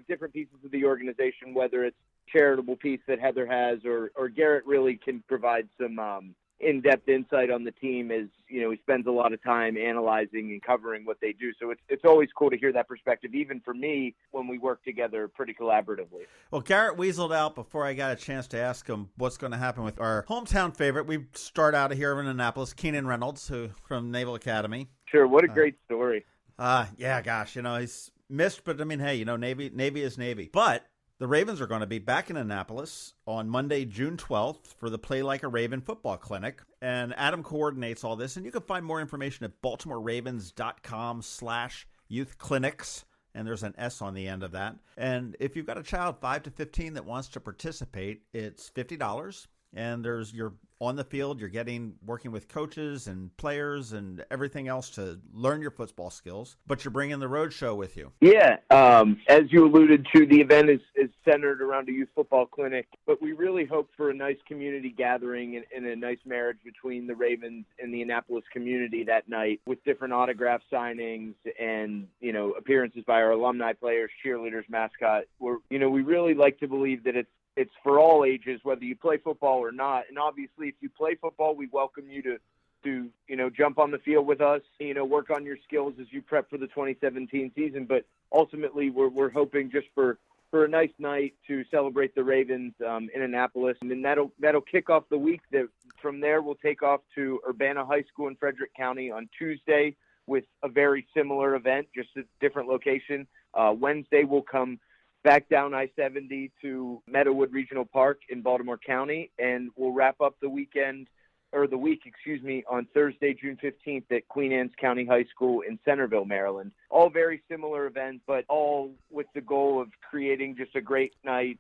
different pieces of the organization, whether it's charitable piece that Heather has or Garrett really can provide some in-depth insight on the team, as he spends a lot of time analyzing and covering what they do. So it's always cool to hear that perspective, even for me, when we work together pretty collaboratively. Well, Garrett weaseled out before I got a chance to ask him what's going to happen with our hometown favorite. We start out of here in Annapolis, Keenan Reynolds, who from Naval Academy. Sure, what a great story. Yeah, gosh, he's missed, but I mean, hey, Navy is Navy. But the Ravens are going to be back in Annapolis on Monday, June 12th for the Play Like a Raven football clinic. And Adam coordinates all this. And you can find more information at baltimoreravens.com/youthclinics. And there's an S on the end of that. And if you've got a child 5 to 15 that wants to participate, it's $50. And you're on the field, you're working with coaches and players and everything else to learn your football skills, but you're bringing the road show with you. Yeah, as you alluded to, the event is centered around a youth football clinic, but we really hope for a nice community gathering and a nice marriage between the Ravens and the Annapolis community that night, with different autograph signings and, appearances by our alumni players, cheerleaders, mascot. We really like to believe that it's for all ages, whether you play football or not. And obviously, if you play football, we welcome you to jump on the field with us, work on your skills as you prep for the 2017 season. But ultimately, we're hoping just for a nice night to celebrate the Ravens in Annapolis. And then that'll kick off the week. From there, we'll take off to Urbana High School in Frederick County on Tuesday with a very similar event, just a different location. Wednesday, we'll come back down I-70 to Meadowood Regional Park in Baltimore County, and we'll wrap up the week on Thursday, June 15th at Queen Anne's County High School in Centerville, Maryland. All very similar events, but all with the goal of creating just a great night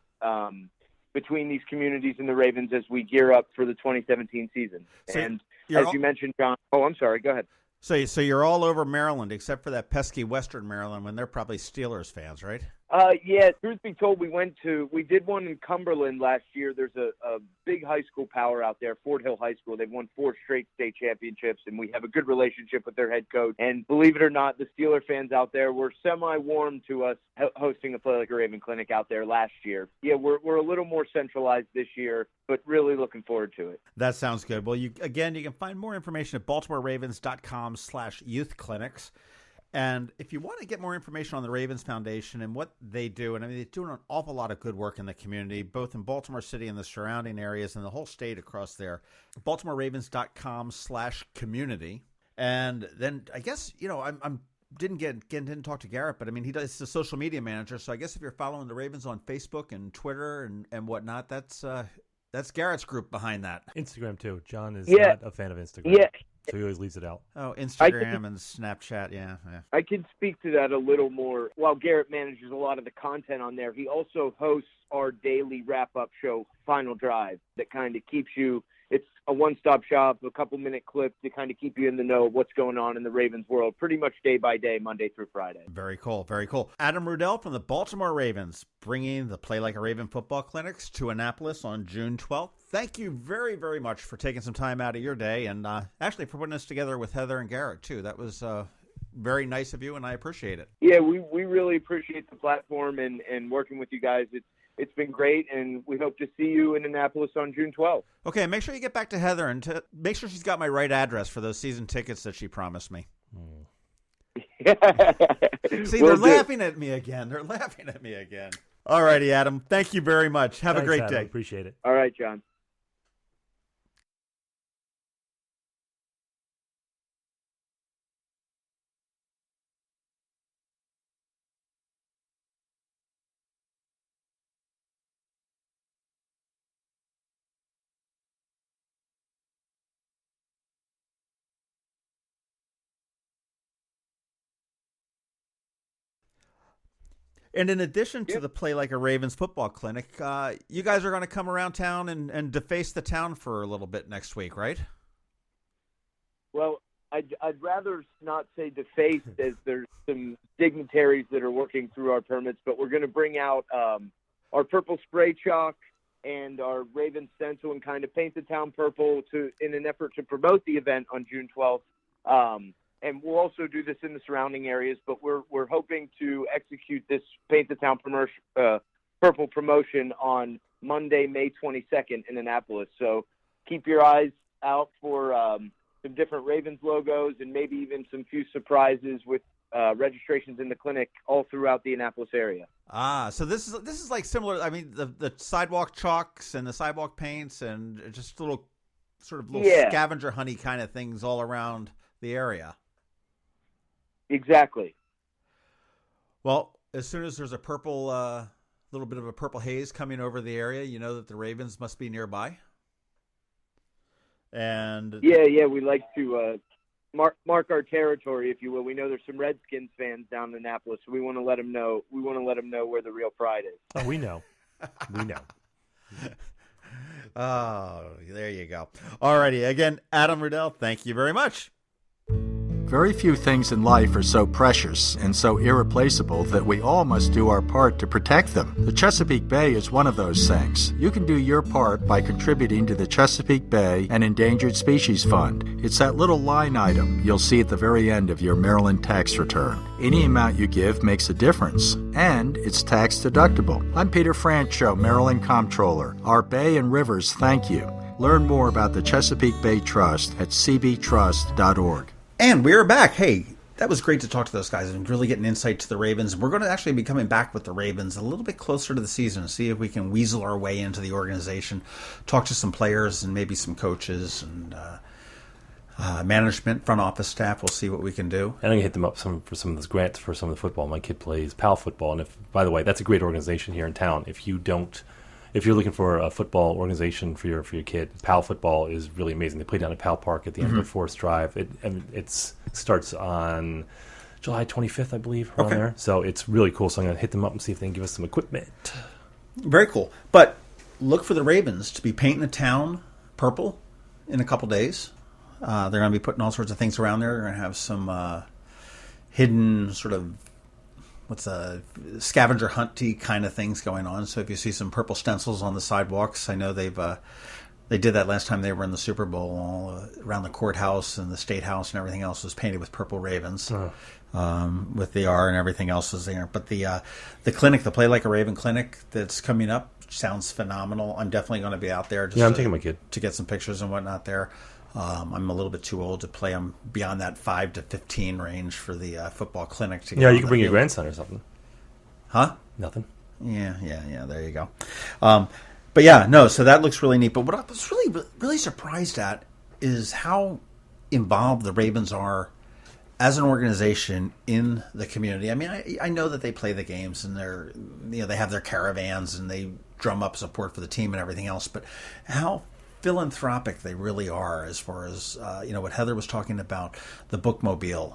between these communities and the Ravens as we gear up for the 2017 season. And as you mentioned, John, I'm sorry, go ahead. So you're all over Maryland, except for that pesky Western Maryland, when they're probably Steelers fans, right? Yeah, truth be told, we did one in Cumberland last year. There's a big high school power out there, Fort Hill High School. They've won 4 straight state championships, and we have a good relationship with their head coach. And believe it or not, the Steeler fans out there were semi-warm to us hosting a Play Like a Raven clinic out there last year. Yeah, we're a little more centralized this year, but really looking forward to it. That sounds good. Well, you can find more information at baltimoreravens.com/youthclinics. And if you want to get more information on the Ravens Foundation and what they do, and I mean, they're doing an awful lot of good work in the community, both in Baltimore City and the surrounding areas and the whole state across there, baltimoreravens.com/community. And then I guess, didn't talk to Garrett, but I mean, he's the social media manager. So I guess if you're following the Ravens on Facebook and Twitter and whatnot, that's Garrett's group behind that. Instagram too. John is not a fan of Instagram. Yeah. So he always leaves it out. Oh, Instagram and Snapchat, yeah. I can speak to that a little more. While Garrett manages a lot of the content on there, he also hosts our daily wrap-up show, Final Drive, that kind of keeps you – it's a one-stop shop, a couple-minute clip to kind of keep you in the know of what's going on in the Ravens world, pretty much day by day, Monday through Friday. Very cool, very cool. Adam Rudell from the Baltimore Ravens, bringing the Play Like a Raven football clinics to Annapolis on June 12th. Thank you very, very much for taking some time out of your day, and actually for putting us together with Heather and Garrett, too. That was very nice of you, and I appreciate it. Yeah, we really appreciate the platform and working with you guys. it's been great, and we hope to see you in Annapolis on June 12th. Okay, make sure you get back to Heather and make sure she's got my right address for those season tickets that she promised me. See, they're laughing at me again. All righty, Adam. Thank you very much. Have a great day. Appreciate it. All right, John. And in addition to the Play Like a Ravens football clinic, you guys are going to come around town and deface the town for a little bit next week, right? Well, I'd rather not say defaced, as there's some dignitaries that are working through our permits, but we're going to bring out our purple spray chalk and our Raven stencil and kind of paint the town purple in an effort to promote the event on June 12th. And we'll also do this in the surrounding areas, but we're hoping to execute this Paint the Town purple promotion on Monday, May 22nd in Annapolis. So keep your eyes out for some different Ravens logos and maybe even some few surprises with registrations in the clinic all throughout the Annapolis area. So this is like similar. I mean, the sidewalk chalks and the sidewalk paints and just little scavenger hunty kind of things all around the area. Exactly. Well, as soon as there's a purple, little bit of a purple haze coming over the area, you know that the Ravens must be nearby. And yeah, we like to mark our territory, if you will. We know there's some Redskins fans down in Annapolis, so we want to let them know. We want to let them know where the real pride is. Oh, we know. We know. Oh, there you go. All righty. Again, Adam Riddell, thank you very much. Very few things in life are so precious and so irreplaceable that we all must do our part to protect them. The Chesapeake Bay is one of those things. You can do your part by contributing to the Chesapeake Bay and Endangered Species Fund. It's that little line item you'll see at the very end of your Maryland tax return. Any amount you give makes a difference, and it's tax deductible. I'm Peter Francho, Maryland Comptroller. Our bay and rivers thank you. Learn more about the Chesapeake Bay Trust at cbtrust.org. And we're back. Hey, that was great to talk to those guys and really get an insight to the Ravens. We're going to actually be coming back with the Ravens a little bit closer to the season and see if we can weasel our way into the organization, talk to some players and maybe some coaches and management, front office staff. We'll see what we can do. And I'm going to hit them up for some of those grants for some of the football. My kid plays PAL football. And by the way, that's a great organization here in town. If you're looking for a football organization for your kid, PAL football is really amazing. They play down at PAL Park at the end of Forest Drive. It starts on July 25th, I believe, around there. So it's really cool. So I'm going to hit them up and see if they can give us some equipment. Very cool. But look for the Ravens to be painting the town purple in a couple days. They're going to be putting all sorts of things around there. They're going to have some hidden sort of scavenger hunty kind of things going on. So if you see some purple stencils on the sidewalks, I know they did that last time they were in the Super Bowl. All around the courthouse and the State House and everything else was painted with purple Ravens, with the R and everything else was there. But the clinic, the Play Like a Raven clinic that's coming up, sounds phenomenal. I'm definitely going to be out there. I'm taking my kid to get some pictures and whatnot there. I'm a little bit too old to play. I'm beyond that 5 to 15 range for the football clinic. To get you can bring your grandson or something. Huh? Nothing. Yeah. There you go. But yeah, no. So that looks really neat. But what I was really surprised at is how involved the Ravens are as an organization in the community. I mean, I know that they play the games and they have their caravans and they drum up support for the team and everything else. But how philanthropic they really are, as far as what Heather was talking about, the bookmobile,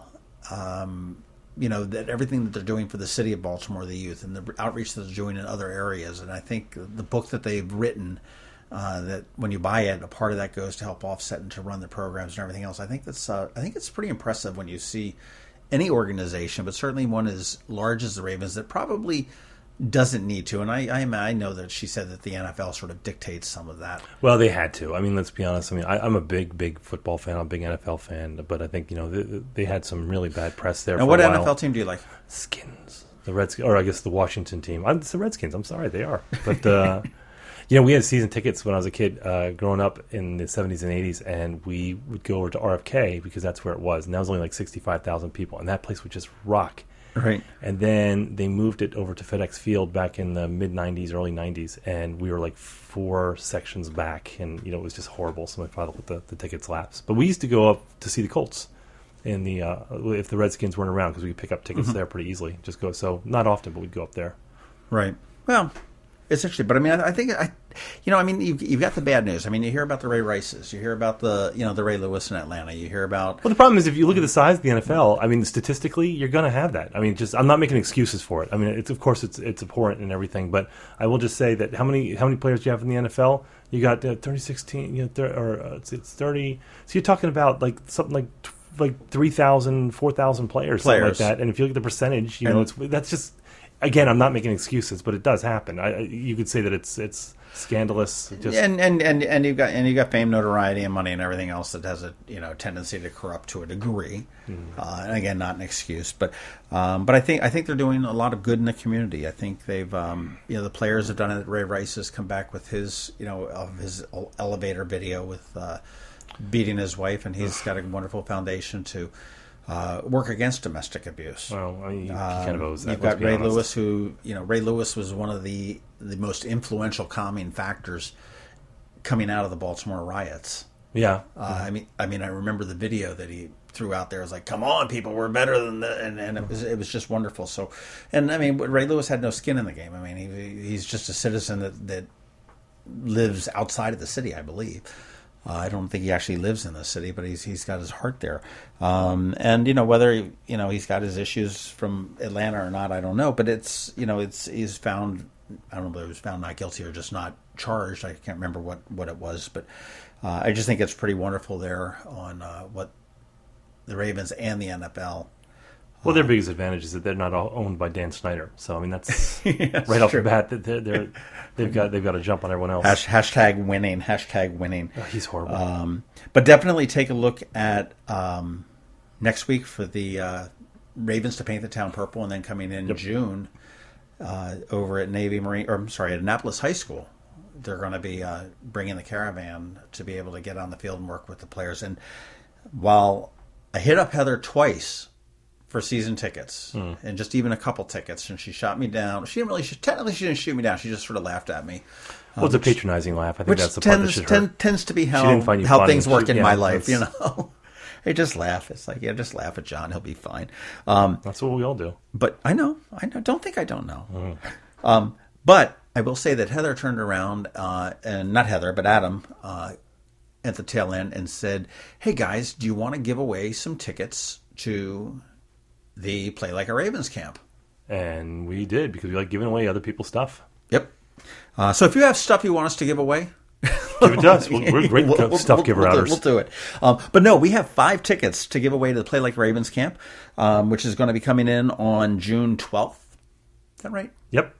that everything that they're doing for the city of Baltimore, the youth, and the outreach that they're doing in other areas. And I think the book that they've written, that when you buy it, a part of that goes to help offset and to run the programs and everything else. I think it's pretty impressive when you see any organization, but certainly one as large as the Ravens that probably doesn't need to. And I know that she said that the NFL sort of dictates some of that. Well, they had to. I mean, let's be honest. I mean, I'm a big football fan. I'm a big NFL fan. But I think, they had some really bad press there and for a while. And what NFL team do you like? Skins. The Redskins, or I guess the Washington team. It's the Redskins. I'm sorry, they are. But we had season tickets when I was a kid, growing up in the 70s and 80s, and we would go over to RFK because that's where it was. And that was only like 65,000 people, and that place would just rock. Right. And then they moved it over to FedEx Field back in the mid 90s, early 90s, and we were like 4 sections back, and it was just horrible. So my father let the tickets lapse. But we used to go up to see the Colts in the if the Redskins weren't around, because we could pick up tickets there pretty easily. Just go, so not often, but we'd go up there. Right. Well, it's actually, but I mean, I think you've got the bad news. I mean, you hear about the Ray Rices, you hear about the Ray Lewis in Atlanta, you hear about. Well, the problem is if you look at the size of the NFL, I mean, statistically, you're going to have that. I mean, I'm not making excuses for it. I mean, it's abhorrent and everything, but I will just say that how many players do you have in the NFL? You got 36 it's 30. So you're talking about like something like 3,000, 4,000 players, something like that. And if you look at the percentage, that's just. Again, I'm not making excuses, but it does happen. You could say that it's scandalous. And you've got fame, notoriety, and money, and everything else that has a tendency to corrupt to a degree. And again, not an excuse, but I think they're doing a lot of good in the community. I think they've the players have done it. Ray Rice has come back with his his elevator video with beating his wife, and he's got a wonderful foundation to. Work against domestic abuse. Well, I mean, he kind of owes that. You've got Ray Lewis, who Ray Lewis was one of the most influential calming factors coming out of the Baltimore riots. Yeah. I mean, I remember the video that he threw out there. It was like, "Come on, people, we're better than that," and it was just wonderful. So, and I mean, Ray Lewis had no skin in the game. I mean, he's just a citizen that lives outside of the city, I believe. I don't think he actually lives in the city, but he's got his heart there. And whether he's got his issues from Atlanta or not, I don't know. But he's found. I don't know whether he was found not guilty or just not charged. I can't remember what it was, but I just think it's pretty wonderful there on what the Ravens and the NFL. Well, their biggest advantage is that they're not all owned by Dan Snyder. So I mean, that's right off the bat that they've got to jump on everyone else. Hashtag winning. Oh, he's horrible. But definitely take a look at next week for the Ravens to paint the town purple, and then coming in June over at Annapolis High School, they're going to be bringing the caravan to be able to get on the field and work with the players. And while I hit up Heather twice for season tickets and just even a couple tickets, and she shot me down. She didn't shoot me down. She just sort of laughed at me. Well, it's a patronizing laugh. I think that's the part that should hurt. Tends to be how things work in my life. I just laugh. It's like, just laugh at John. He'll be fine. That's what we all do. But I know. Don't think I don't know. But I will say that Heather turned around, and not Heather, but Adam, at the tail end and said, "Hey guys, do you want to give away some tickets to the Play Like a Ravens camp?" And we did, because we like giving away other people's stuff. Yep. So if you have stuff you want us to give away, give it to us. We're great stuff giver outers. We'll do it. But no, we have 5 tickets to give away to the Play Like a Ravens camp, which is going to be coming in on June 12th. Is that right? Yep.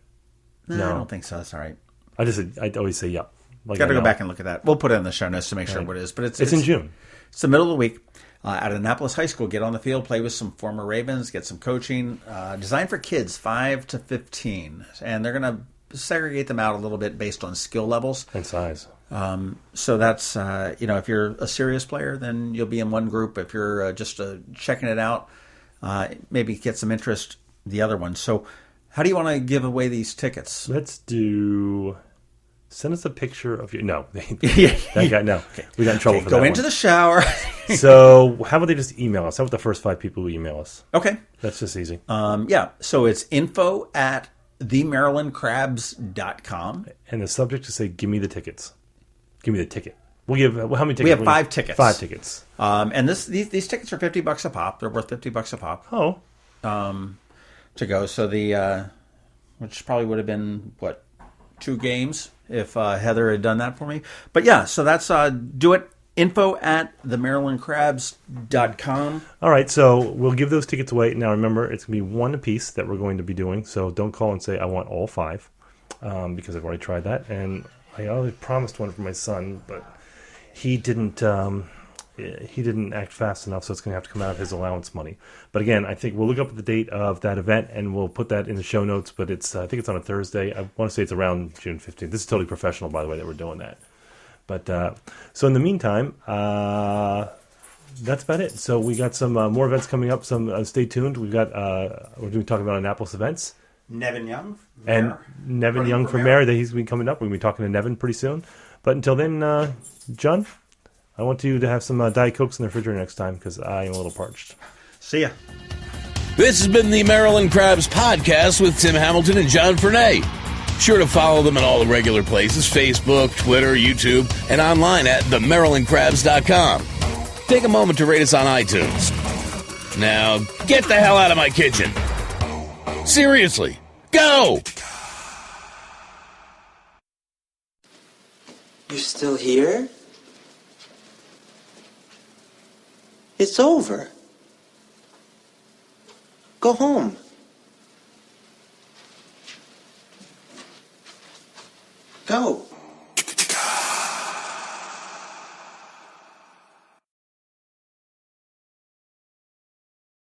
No, I don't think so. That's all right. I always say yep. Got to go back and look at that. We'll put it in the show notes to make sure what it is. But it's in June. It's the middle of the week. At Annapolis High School, get on the field, play with some former Ravens, get some coaching. Designed for kids 5 to 15, and they're going to segregate them out a little bit based on skill levels and size. So that's if you're a serious player, then you'll be in one group. If you're just checking it out, maybe get some interest the other one. So, how do you want to give away these tickets? Let's do. Send us a picture of your... No. That guy, no. Okay. We got in trouble for that Go into the shower. So how about they just email us? How about the first 5 people who email us? Okay. That's just easy. So it's info@theMarylandCrabs.com. And the subject to say, give me the tickets. Give me the ticket. We'll give... how many tickets? We have 5 tickets. 5 tickets. And these tickets are $50 a pop. They're worth $50 a pop. Oh. To go. So the... which probably would have been, 2 games if Heather had done that for me. But yeah, so that's do it. info@themarylandcrabs.com. All right, so we'll give those tickets away. Now remember, it's going to be 1 apiece that we're going to be doing. So don't call and say I want all 5, because I've already tried that, and I already promised one for my son, but he didn't. he didn't act fast enough, so it's going to have to come out of his allowance money. But again, I think we'll look up the date of that event, and we'll put that in the show notes. But I think it's on a Thursday. I want to say it's around June 15th. This is totally professional, by the way, that we're doing that. But so in the meantime, that's about it. So we got some more events coming up. Stay tuned. We're going to be talking about Annapolis events. Nevin Young. And Nevin Young for mayor. He's going to be coming up. We're going to be talking to Nevin pretty soon. But until then, John, I want you to have some Diet Cokes in the refrigerator next time because I am a little parched. See ya. This has been the Maryland Crabs Podcast with Tim Hamilton and John Fernay. Sure to follow them in all the regular places, Facebook, Twitter, YouTube, and online at themarylandcrabs.com. Take a moment to rate us on iTunes. Now, get the hell out of my kitchen. Seriously, go! You're still here? It's over. Go home.